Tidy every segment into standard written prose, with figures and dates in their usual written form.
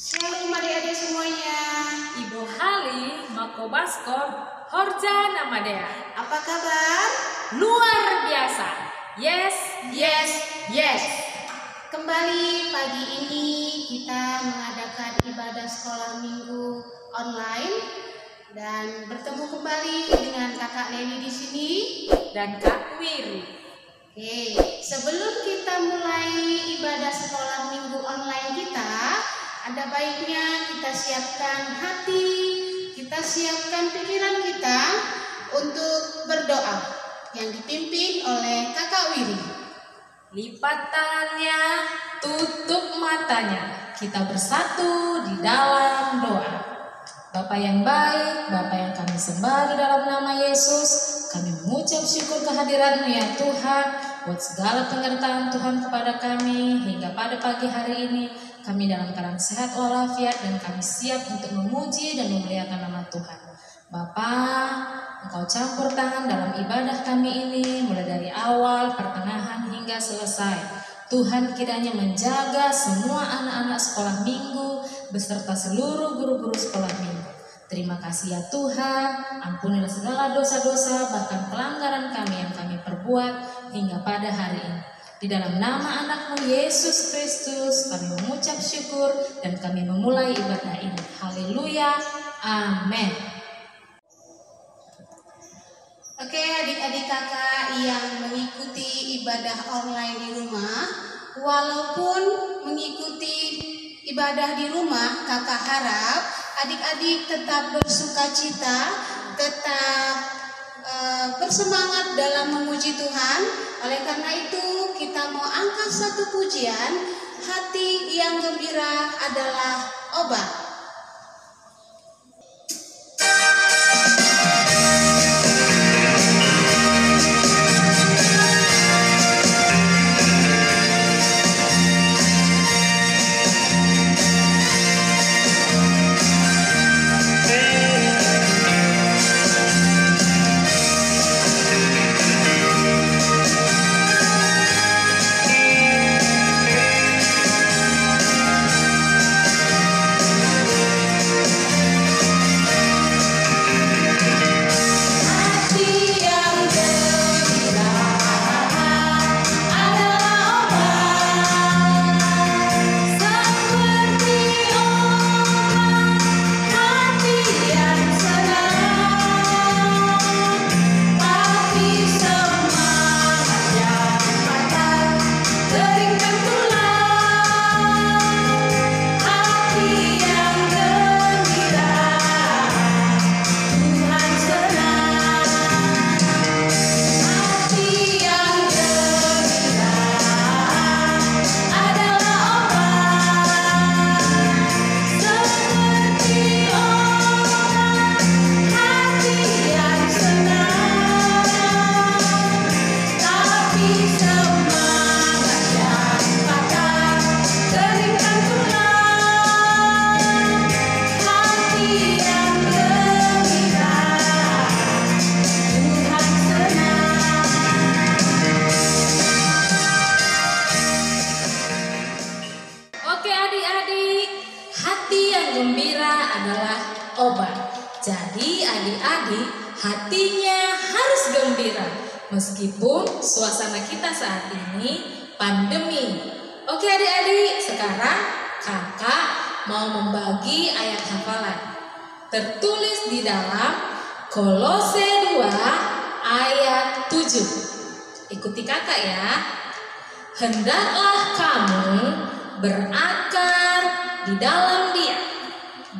Shalom adik-adik semuanya. Ibu Hali, Mako Baskor, Horja Namadea. Apa kabar? Luar biasa. Yes. Kembali pagi ini kita mengadakan ibadah sekolah minggu online dan bertemu kembali dengan Kakak Leni di sini Dan Kak Wiri. Oke, sebelum kita mulai ibadah sekolah minggu online kita, ada baiknya kita siapkan hati, kita siapkan pikiran kita untuk berdoa yang dipimpin oleh Kakak Wiri. Lipat tangannya, tutup matanya. Kita bersatu di dalam doa. Bapa yang baik, Bapa yang kami sembah di dalam nama Yesus, kami mengucap syukur kehadiran-Mu ya Tuhan, buat segala penyertaan Tuhan kepada kami hingga pada pagi hari ini. Kami dalam keadaan sehat walafiat dan kami siap untuk memuji dan memuliakan nama Tuhan. Bapa, Engkau campur tangan dalam ibadah kami ini, mulai dari awal, pertengahan hingga selesai. Tuhan kiranya menjaga semua anak-anak sekolah minggu beserta seluruh guru-guru sekolah minggu. Terima kasih ya Tuhan, ampunilah segala dosa-dosa bahkan pelanggaran kami yang kami perbuat hingga pada hari ini. Di dalam nama anak-Mu Yesus Kristus kami mengucap syukur dan kami memulai ibadah ini. Haleluya, amin. Oke, adik-adik kakak yang mengikuti ibadah online di rumah, walaupun mengikuti ibadah di rumah, kakak harap adik-adik tetap bersukacita, tetap bersemangat dalam memuji Tuhan. Oleh karena itu kita mau angkat satu pujian, hati yang gembira adalah obat. Jadi adik-adik hatinya harus gembira meskipun suasana kita saat ini pandemi. Oke adik-adik, sekarang kakak mau membagi ayat hafalan tertulis di dalam Kolose 2 ayat 7. Ikuti kakak ya. Hendaklah kamu berakar di dalam Dia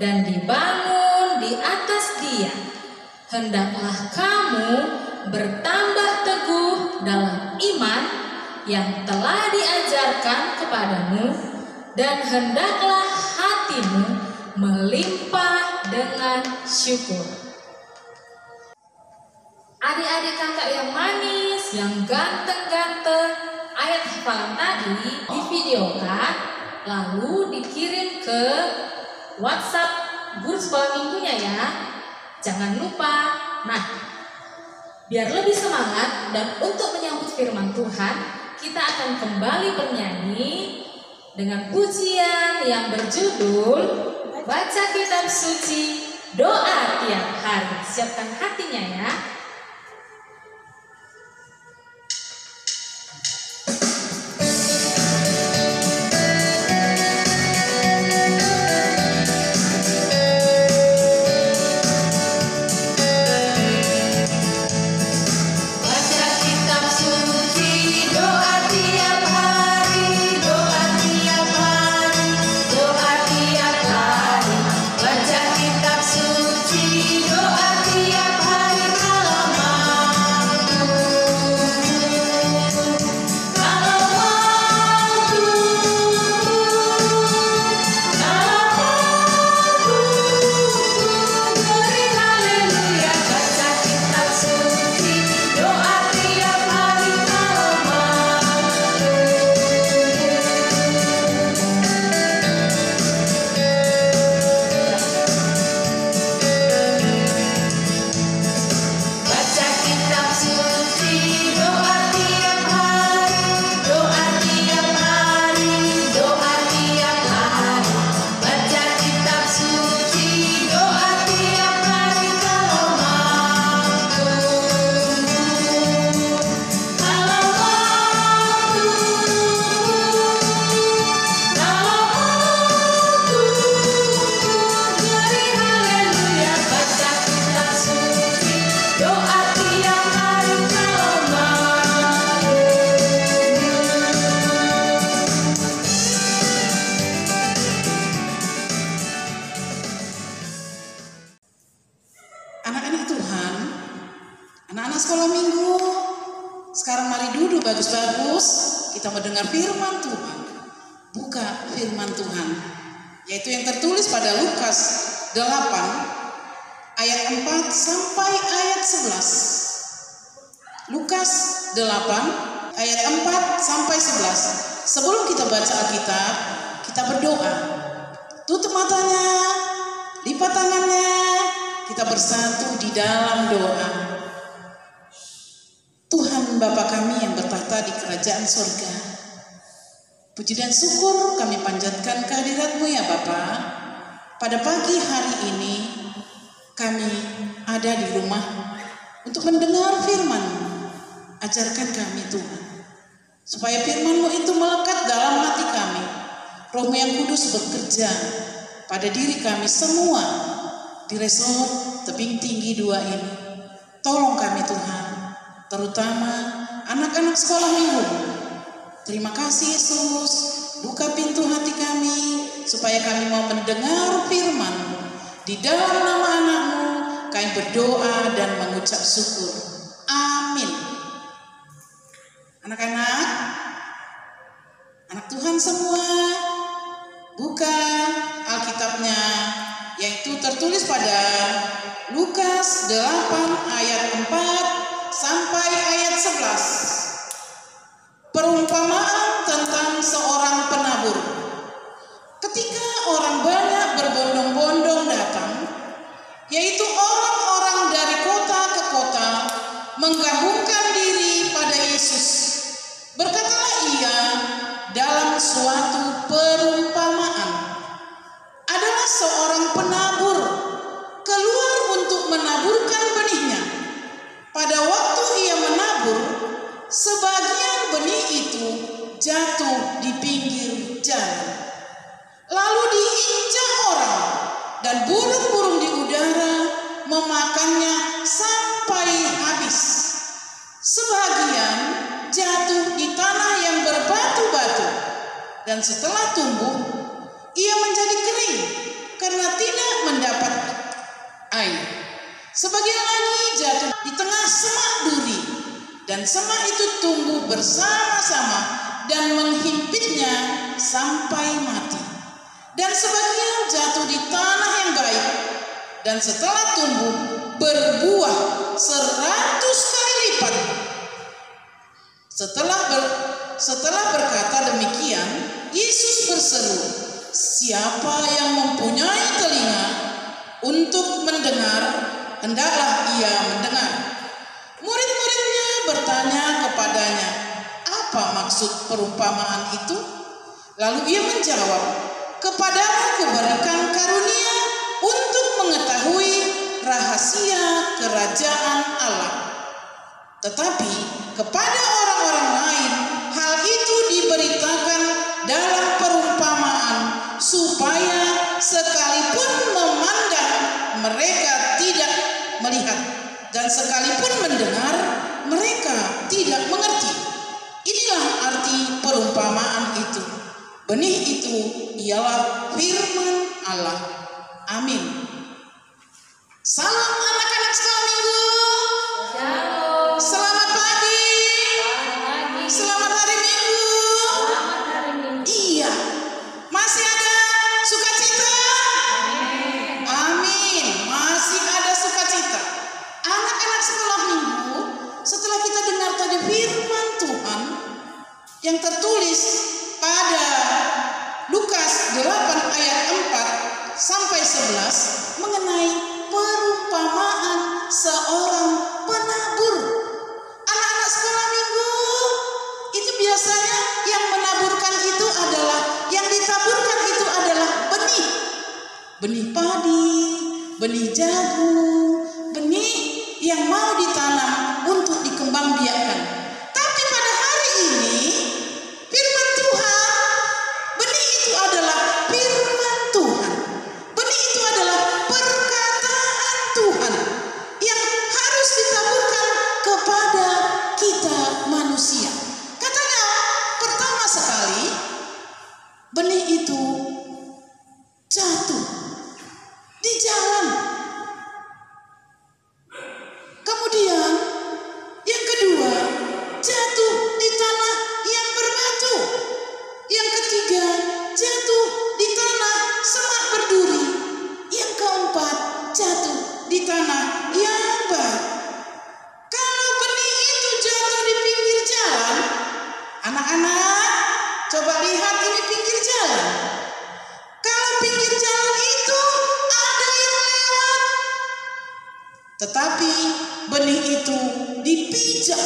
dan dibangun di atas Dia. Hendaklah kamu bertambah teguh dalam iman yang telah diajarkan kepadamu, dan hendaklah hatimu melimpah dengan syukur. Adik-adik kakak yang manis, yang ganteng-ganteng, ayat hafalan tadi divideokan lalu dikirim ke WhatsApp guru sekolah minggunya ya. Jangan lupa. Nah, biar lebih semangat dan untuk menyambut firman Tuhan, kita akan kembali bernyanyi dengan pujian yang berjudul Baca Kitab Suci, Doa Tiap Hari. Siapkan hatinya ya. Anak-anak Tuhan, anak-anak sekolah minggu, sekarang mari duduk bagus-bagus, kita mendengar firman Tuhan. Buka firman Tuhan, yaitu yang tertulis pada Lukas 8 ayat 4 sampai ayat 11. Lukas 8 ayat 4 sampai 11. Sebelum kita baca Alkitab, kita berdoa. Tutup matanya, lipat tangannya, kita bersatu di dalam doa. Tuhan Bapa kami yang bertahta di kerajaan surga, puji dan syukur kami panjatkan kehadirat-Mu ya Bapa. Pada pagi hari ini kami ada di rumah untuk mendengar firman-Mu. Ajarkan kami Tuhan, supaya firman-Mu itu melekat dalam hati kami. Roh-Mu yang kudus bekerja pada diri kami semua di resort tebing tinggi 2 ini. Tolong kami Tuhan, terutama anak-anak sekolah minggu. Terima kasih Yesus, buka pintu hati kami supaya kami mau mendengar firman-Mu. Di dalam nama anak-Mu kami berdoa dan mengucap syukur. Amin. Anak-anak, anak Tuhan semua, buka Alkitabnya, yaitu tertulis pada Lukas 8 ayat 4 sampai ayat 11. Perumpamaan tentang seorang penabur. Ketika orang banyak berbondong-bondong datang, yaitu orang-orang dari kota ke kota, menggabungkan diri pada Yesus. Berkatalah ia dalam suatu perumpamaan. Adalah seorang penabur keluar untuk menaburkan benihnya. Pada waktu ia menabur, sebagian benih itu jatuh di pinggir jalan, lalu diinjak orang, dan burung-burung di udara memakannya sampai habis. Sebagian jatuh di tanah yang berbatu-batu, dan setelah tumbuh ia menjadi kering karena tidak mendapat air. Sebagian lagi jatuh di tengah semak duri, dan semak itu tumbuh bersama-sama dan menghimpitnya sampai mati. Dan sebagian jatuh di tanah yang baik, dan setelah tumbuh berbuah 100 kali lipat. Setelah berkata demikian, Yesus berseru, "Siapa yang mempunyai telinga untuk mendengar, hendaklah ia mendengar." Murid-muridnya bertanya kepadanya, "Apa maksud perumpamaan itu?" Lalu ia menjawab, "Kepadamu kuberikan karunia untuk mengetahui rahasia kerajaan Allah. Tetapi kepada orang-orang lain hal itu diberitakan dalam perumpamaan, supaya sekalipun memandang mereka tidak melihat, dan sekalipun mendengar mereka tidak mengerti." Inilah arti perumpamaan itu. Benih itu ialah firman Allah. Amin. Salam anak-anak sekolah minggu. Shalom. Selamat pagi. Pagi. Selamat hari Minggu. Selamat hari Minggu. Iya. Masih ada sukacita? Amin. Masih ada sukacita. Anak-anak sekolah minggu, setelah kita dengar tadi firman Tuhan yang tertulis pada Lukas 8 ayat 4 sampai 11 mengenai perumpamaan seorang penabur. Anak-anak sekolah minggu, itu biasanya yang menaburkan itu adalah, yang ditaburkan itu adalah benih. Benih padi, benih jagung, benih yang mau ditanam untuk dikembangbiakkan. Tapi pada hari ini firman Tuhan, benih itu adalah firman Tuhan. Benih itu adalah perkataan Tuhan yang harus ditaburkan kepada kita manusia. Katanya pertama sekali, benih itu jatuh di jalan. Kemudian yang kedua, jatuh di tanah yang berbatu. Yang ketiga, jatuh di tanah semak berduri. Yang keempat, jatuh di tanah yang baik. Kalau benih itu jatuh di pinggir jalan, anak-anak coba lihat ini pinggir jalan. Kalau pinggir jalan itu ada yang lewat, tetapi benih itu dipijak,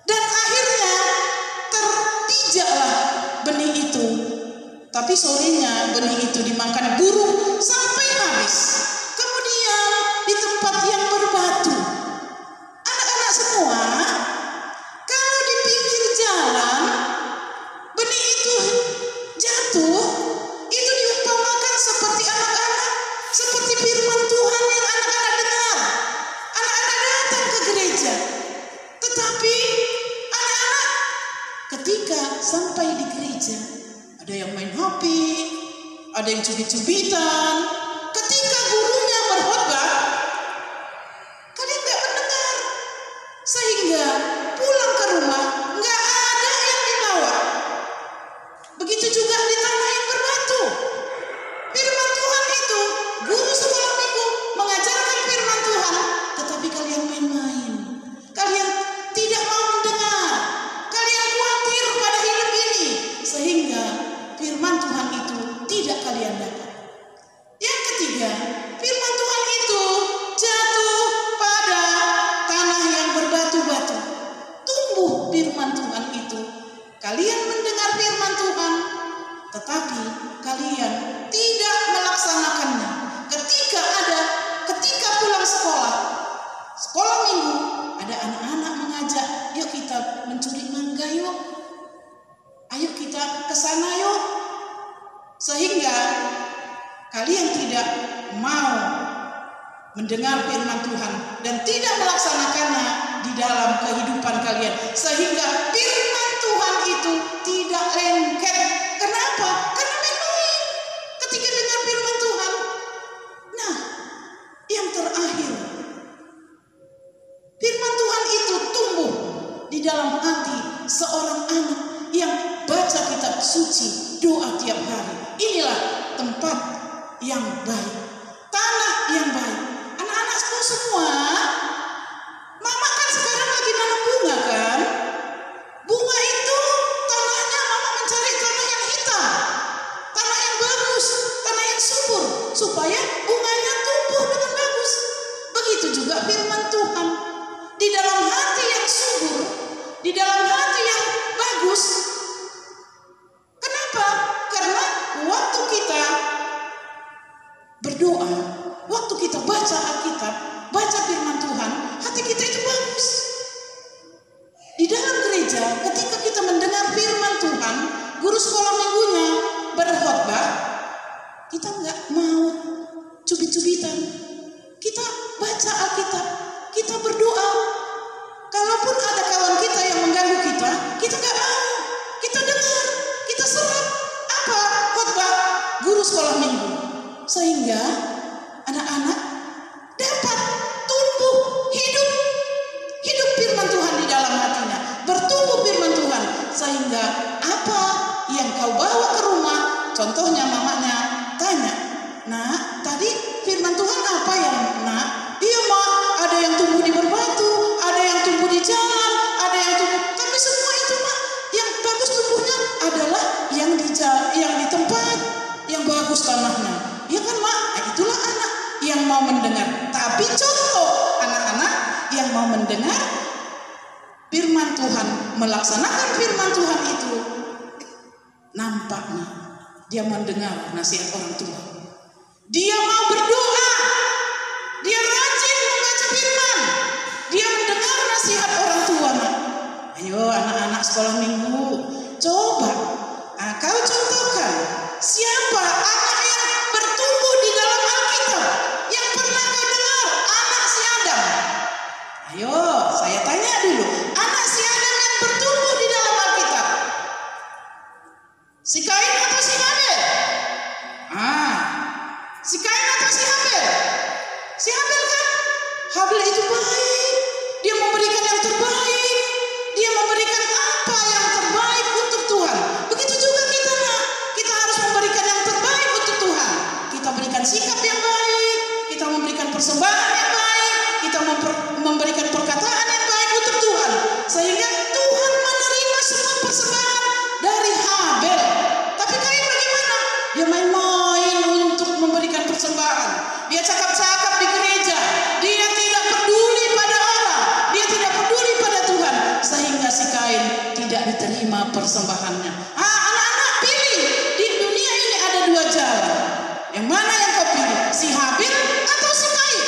dan akhirnya terpijaklah benih itu. Tapi sorenya benih itu dimakan burung sampai habis. Kemudian di tempat yang berbatu. Anak-anak semua, kalau di pinggir jalan benih itu jatuh, itu diumpamakan seperti anak-anak, seperti firman Tuhan yang anak-anak dengar. Anak-anak datang ke gereja, tetapi anak-anak ketika sampai di gereja, ada yang main HP, ada yang cubit-cubitan. Ketika gurunya berkhotbah, kalian gak mendengar, sehingga pulang ke rumah gak ada yang dibawa. Begitu juga di tanah yang berbatu. Firman Tuhan itu, guru sekolah minggu mengajarkan firman Tuhan, tetapi kalian main-main. Kalian tidak mau mendengar. Kalian khawatir pada hidup ini, sehingga firman Tuhan itu tidak kalian dapat. Yang ketiga, firman Tuhan itu jatuh pada tanah yang berbatu-batu. Tumbuh firman Tuhan itu. Kalian mendengar firman Tuhan, tetapi kalian tidak melaksanakannya. Ketika pulang sekolah minggu, ada anak-anak mengajak, yuk kita mencuri mangga yuk. Ayo kita ke sana yuk. Sehingga kalian tidak mau mendengar firman Tuhan dan tidak melaksanakannya di dalam kehidupan kalian. Sehingga firman Tuhan itu tidak lengket. Kenapa? Karena main-main ketika dengar firman Tuhan. Nah, yang terakhir, firman Tuhan itu tumbuh di dalam hati seorang anak yang baca kitab suci, doa tiap hari. Inilah tempat yang baik, tanah yang baik. Anak-anakku semua, mama kan sekarang lagi nanam bunga kan? Bunga itu tanahnya mama mencari tanah yang hitam, tanah yang bagus, tanah yang subur, supaya bunganya tumbuh dengan bagus. Begitu juga firman Tuhan. Di dalam hati yang subur, di dalam hati yang bagus. Kenapa? kita nggak mau cubit-cubitan. Kita baca Alkitab, kita berdoa. Kalaupun ada kawan kita yang mengganggu kita, kita nggak mau. Kita dengar, kita serap apa khotbah guru sekolah minggu, sehingga anak-anak dapat tumbuh hidup firman Tuhan di dalam hatinya, bertumbuh firman Tuhan, sehingga apa yang kau bawa ke rumah, contohnya mamanya tanya, "Nak, tadi firman Tuhan apa ya, Nak?" "Iya, Mak, ada yang tumbuh di berbatu, ada yang tumbuh di jalan, ada yang tumbuh, tapi semua itu, Mak, yang bagus tumbuhnya adalah yang di tempat yang bagus tanahnya." "Iya kan, Mak?" Nah, itulah anak yang mau mendengar. Tapi contoh anak-anak yang mau mendengar firman Tuhan, melaksanakan firman Tuhan itu, nampaknya dia mendengar nasihat orang tua. Dia mau berdoa, dia rajin membaca firman, dia mendengar nasihat orang tua. Ayo anak-anak sekolah minggu, coba kau contohkan siapa anak yang bertumbuh di dalam Alkitab yang pernah kau dengar, anak si Adam. Ayo saya tanya dulu, anak si Adam yang bertumbuh di dalam Alkitab, si Kain atau si Habel? Si Kain atau si Habel? Si Habel kan? Habel itu baik, dia memberikan yang terbaik, dia memberikan apa yang terbaik untuk Tuhan. Begitu juga kita, nak, kita harus memberikan yang terbaik untuk Tuhan. Kita berikan sikap yang baik, kita memberikan persembahan yang baik, kita memberikan perkataan yang baik untuk Tuhan, sehingga Tuhan menerima semua persembahan dari Habel. Tapi Kain bagaimana? Dia main-main untuk memberikan persembahan. Dia cakap-cakap di gereja. Dia tidak peduli pada orang. Dia tidak peduli pada Tuhan, sehingga si Kain tidak diterima persembahannya. Anak-anak, pilih. Di dunia ini ada dua jalan. Yang mana yang kau pilih? Si Habel atau si Kain?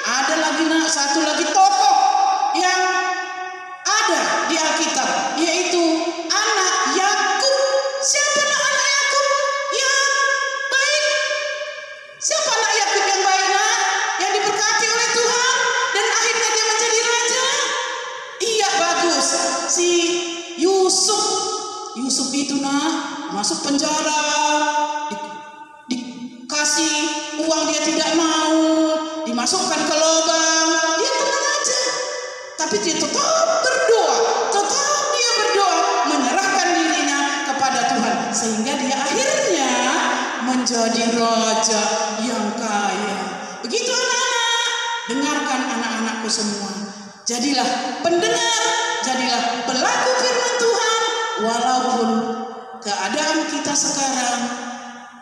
Ada lagi satu lagi tokoh yang ada di Alkitab, yaitu anak Yakub. Siapa anak Yakub yang baik? Siapa anak Yakub yang baik, nak? Yang diberkati oleh Tuhan dan akhirnya dia menjadi raja? Iya, bagus. Si Yusuf. Yusuf itu, nak, masuk penjara, dikasih uang dia tidak mau, dimasukkan ke lubang, dia tenang aja. Tapi dia tetap berdoa, menyerahkan dirinya kepada Tuhan, sehingga dia akhirnya menjadi raja yang kaya. Begitu anak-anak, dengarkan anak-anakku semua. Jadilah pendengar, jadilah pelaku firman Tuhan, walaupun keadaan kita sekarang,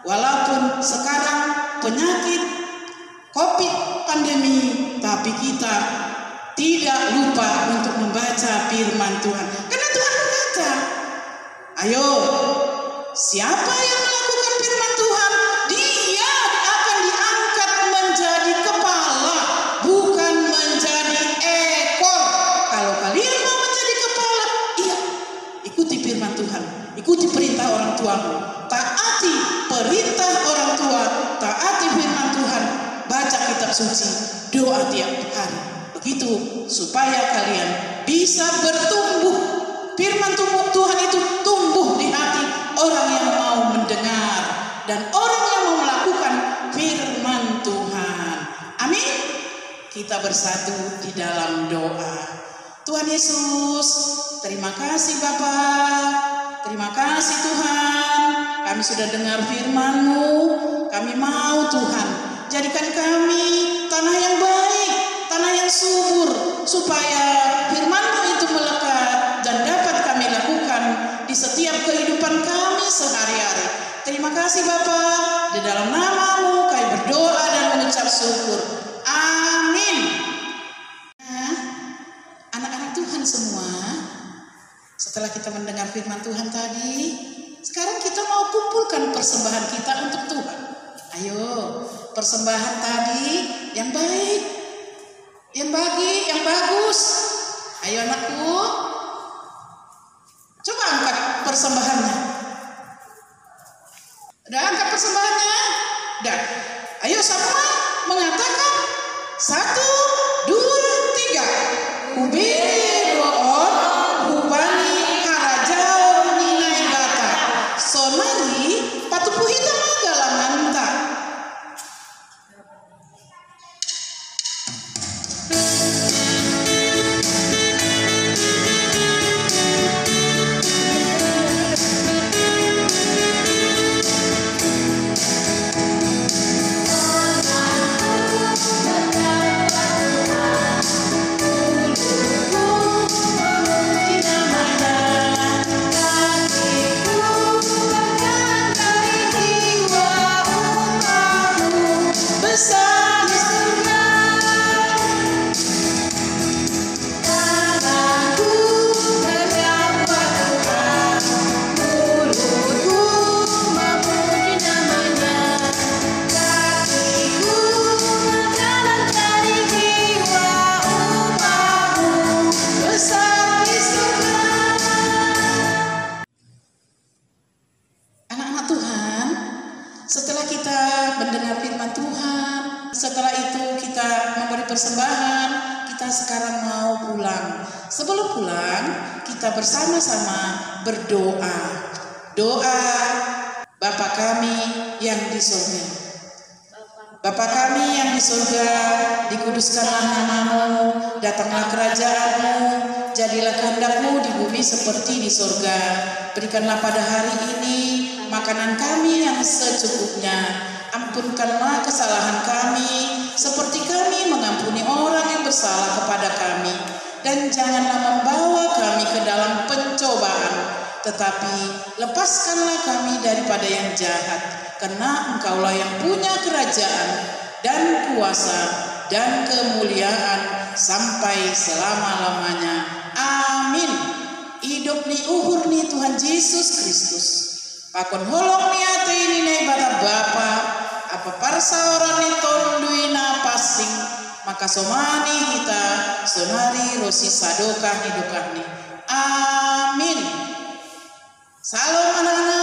walaupun sekarang penyakit COVID pandemi, tapi kita tidak lupa untuk membaca firman Tuhan. Karena Tuhan berkata, ayo, siapa yang melakukan firman Tuhan, dia akan diangkat menjadi kepala, bukan menjadi ekor. Kalau kalian mau menjadi kepala, iya, ikuti firman Tuhan, ikuti perintah orang tuamu, taati perintah orang tua, taati firman Tuhan, baca kitab suci, doa tiap hari. Begitu supaya kalian bisa bertumbuh. Firman Tuhan itu tumbuh di hati orang yang mau mendengar dan orang yang mau melakukan firman Tuhan. Amin. Kita bersatu di dalam doa. Tuhan Yesus, terima kasih Bapa, terima kasih Tuhan. Kami sudah dengar firman-Mu. Kami mau Tuhan, jadikan kami tanah yang baik, tanah yang subur, supaya firman-Mu itu melekat dan dapat kami lakukan di setiap kehidupan kami sehari-hari. Terima kasih Bapa, di dalam nama-Mu kami berdoa dan mengucap syukur. Amin. Nah, anak-anak Tuhan semua, setelah kita mendengar firman Tuhan tadi, sekarang kita mau kumpulkan persembahan kita untuk Tuhan. Ayo, persembahan tadi yang baik, yang bagus. Ayo anakku, coba angkat persembahannya. Udah angkat persembahannya? Dan ayo semua mengatakan 1, 2, 3. Ubiri roon, ubani harajao ninai bata. Sonari patupuhita magalamanta. Anak-anak Tuhan, setelah kita mendengar firman Tuhan, setelah itu kita memberi persembahan, kita sekarang mau pulang. Sebelum pulang, kita bersama-sama berdoa. Doa Bapa kami yang di surga. Bapa kami yang di surga, dikuduskanlah namamu, datanglah kerajaanmu, jadilah kehendak-Mu di bumi seperti di surga. Berikanlah pada hari ini makanan kami yang secukupnya. Ampunkanlah kesalahan kami, seperti kami mengampuni orang yang bersalah kepada kami. Dan janganlah membawa kami ke dalam pencobaan, tetapi lepaskanlah kami daripada yang jahat. Karena Engkaulah yang punya kerajaan dan kuasa dan kemuliaan sampai selama-lamanya. Amin. Hidup ni uhur ni Tuhan Yesus Kristus. Pakon holong ni ate ini nai bata Bapa. Apa parsa orang ni tondui na pasing. Maka somani kita sonari rosi sadoka hidupkan ni. Amin. Salam anak-anak.